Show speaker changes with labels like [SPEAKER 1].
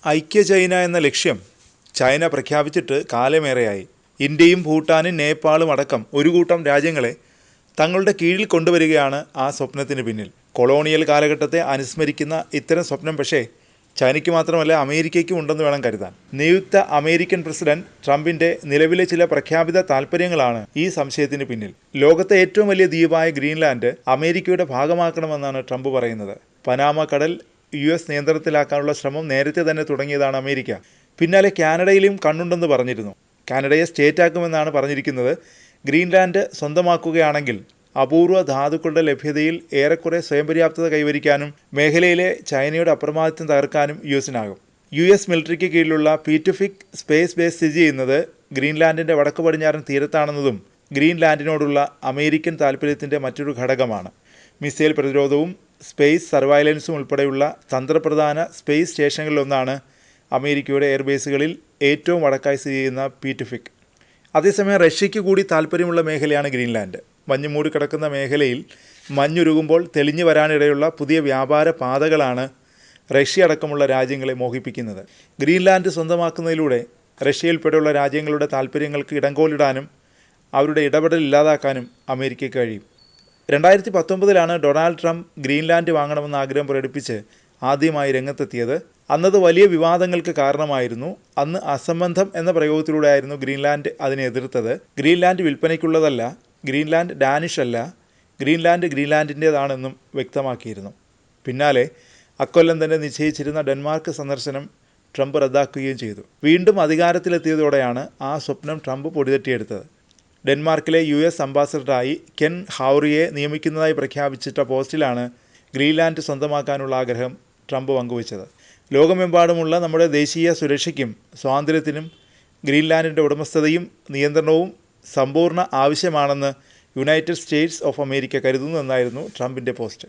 [SPEAKER 1] ഐക്യ ചൈന എന്ന ലക്ഷ്യം ചൈന പ്രഖ്യാപിച്ചിട്ട് കാലമേറെയായി. ഇന്ത്യയും ഭൂട്ടാനും നേപ്പാളും അടക്കം ഒരു കൂട്ടം രാജ്യങ്ങളെ തങ്ങളുടെ കീഴിൽ കൊണ്ടുവരികയാണ് ആ സ്വപ്നത്തിന് പിന്നിൽ. കൊളോണിയൽ കാലഘട്ടത്തെ അനുസ്മരിക്കുന്ന ഇത്തരം സ്വപ്നം പക്ഷേ ചൈനയ്ക്ക് മാത്രമല്ല അമേരിക്കയ്ക്കും ഉണ്ടെന്ന് വേണം കരുതാൻ. നിയുക്ത അമേരിക്കൻ പ്രസിഡന്റ് ട്രംപിൻ്റെ നിലവിലെ ചില പ്രഖ്യാപിത താൽപ്പര്യങ്ങളാണ് ഈ സംശയത്തിന് പിന്നിൽ. ലോകത്തെ ഏറ്റവും വലിയ ദ്വീപായ ഗ്രീൻലാൻഡ് അമേരിക്കയുടെ ഭാഗമാക്കണമെന്നാണ് ട്രംപ് പറയുന്നത്. പനാമ കടൽ US നിയന്ത്രണത്തിലാക്കാനുള്ള ശ്രമം നേരത്തെ തന്നെ തുടങ്ങിയതാണ് അമേരിക്ക. പിന്നാലെ കാനഡയിലും കണ്ണുണ്ടെന്ന് പറഞ്ഞിരുന്നു. കാനഡയെ സ്റ്റേറ്റാക്കുമെന്നാണ് പറഞ്ഞിരിക്കുന്നത്. ഗ്രീൻലാൻഡ് സ്വന്തമാക്കുകയാണെങ്കിൽ അപൂർവ ധാതുക്കളുടെ ലഭ്യതയിൽ ഏറെക്കുറെ സ്വയം പര്യാപ്തത കൈവരിക്കാനും മേഖലയിലെ ചൈനയുടെ അപ്രമാദിത്വം തകർക്കാനും US-നാകും. US മിലിറ്ററിക്ക് കീഴിലുള്ള പീറ്റുഫിക് സ്പേസ് ബേസ് സ്ഥിതി ചെയ്യുന്നത് ഗ്രീൻലാൻഡിൻ്റെ വടക്ക് പടിഞ്ഞാറൻ തീരത്താണെന്നതും ഗ്രീൻലാൻഡിനോടുള്ള അമേരിക്കൻ താൽപ്പര്യത്തിൻ്റെ മറ്റൊരു ഘടകമാണ്. മിസൈൽ പ്രതിരോധവും സ്പേസ് സർവൈലൻസും ഉൾപ്പെടെയുള്ള തന്ത്രപ്രധാന സ്പേസ് സ്റ്റേഷനുകളിലൊന്നാണ് അമേരിക്കയുടെ എയർബേസുകളിൽ ഏറ്റവും വടക്കായി സ്ഥിതി ചെയ്യുന്ന പീറ്റുഫിക്. അതേസമയം റഷ്യയ്ക്ക് കൂടി താൽപ്പര്യമുള്ള മേഖലയാണ് ഗ്രീൻലാൻഡ്. മഞ്ഞ് മൂടിക്കിടക്കുന്ന മേഖലയിൽ മഞ്ഞുരുകുമ്പോൾ തെളിഞ്ഞു വരാനിടയുള്ള പുതിയ വ്യാപാര പാതകളാണ് റഷ്യ അടക്കമുള്ള രാജ്യങ്ങളെ മോഹിപ്പിക്കുന്നത്. ഗ്രീൻലാൻഡ് സ്വന്തമാക്കുന്നതിലൂടെ റഷ്യയുൾപ്പെടെയുള്ള രാജ്യങ്ങളുടെ താൽപ്പര്യങ്ങൾക്ക് ഇടങ്കോലിടാനും അവരുടെ ഇടപെടൽ ഇല്ലാതാക്കാനും അമേരിക്കയ്ക്ക് കഴിയും. 2019 ഡൊണാൾഡ് ട്രംപ് ഗ്രീൻലാൻഡ് വാങ്ങണമെന്ന ആഗ്രഹം പ്രകടിപ്പിച്ച് ആദ്യമായി രംഗത്തെത്തിയത്. അന്നത് വലിയ വിവാദങ്ങൾക്ക് കാരണമായിരുന്നു. അന്ന് അസംബന്ധം എന്ന പ്രയോഗത്തിലൂടെയായിരുന്നു ഗ്രീൻലാൻഡ് അതിനെ എതിർത്തത്. ഗ്രീൻലാൻഡ് വിൽപ്പനയ്ക്കുള്ളതല്ല, ഗ്രീൻലാൻഡ് ഡാനിഷ് അല്ല, ഗ്രീൻലാൻഡ് ഗ്രീൻലാൻഡിൻ്റേതാണെന്നും വ്യക്തമാക്കിയിരുന്നു. പിന്നാലെ അക്കൊല്ലം തന്നെ നിശ്ചയിച്ചിരുന്ന ഡെൻമാർക്ക് സന്ദർശനം ട്രംപ് റദ്ദാക്കുകയും ചെയ്തു. വീണ്ടും അധികാരത്തിലെത്തിയതോടെയാണ് ആ സ്വപ്നം ട്രംപ് പൊടിതട്ടിയെടുത്തത്. ഡെൻമാർക്കിലെ US അംബാസഡറായി കെൻ ഹൗറിയെ നിയമിക്കുന്നതായി പ്രഖ്യാപിച്ചിട്ട പോസ്റ്റിലാണ് ഗ്രീൻലാൻഡ് സ്വന്തമാക്കാനുള്ള ആഗ്രഹം ട്രംപ് പങ്കുവച്ചത്. ലോകമെമ്പാടുമുള്ള നമ്മുടെ ദേശീയ സുരക്ഷയ്ക്കും സ്വാതന്ത്ര്യത്തിനും ഗ്രീൻലാൻഡിൻ്റെ ഉടമസ്ഥതയും നിയന്ത്രണവും സമ്പൂർണ്ണ ആവശ്യമാണെന്ന് യുണൈറ്റഡ് സ്റ്റേറ്റ്സ് ഓഫ് അമേരിക്ക കരുതുന്നു എന്നായിരുന്നു ട്രംപിൻ്റെ പോസ്റ്റ്.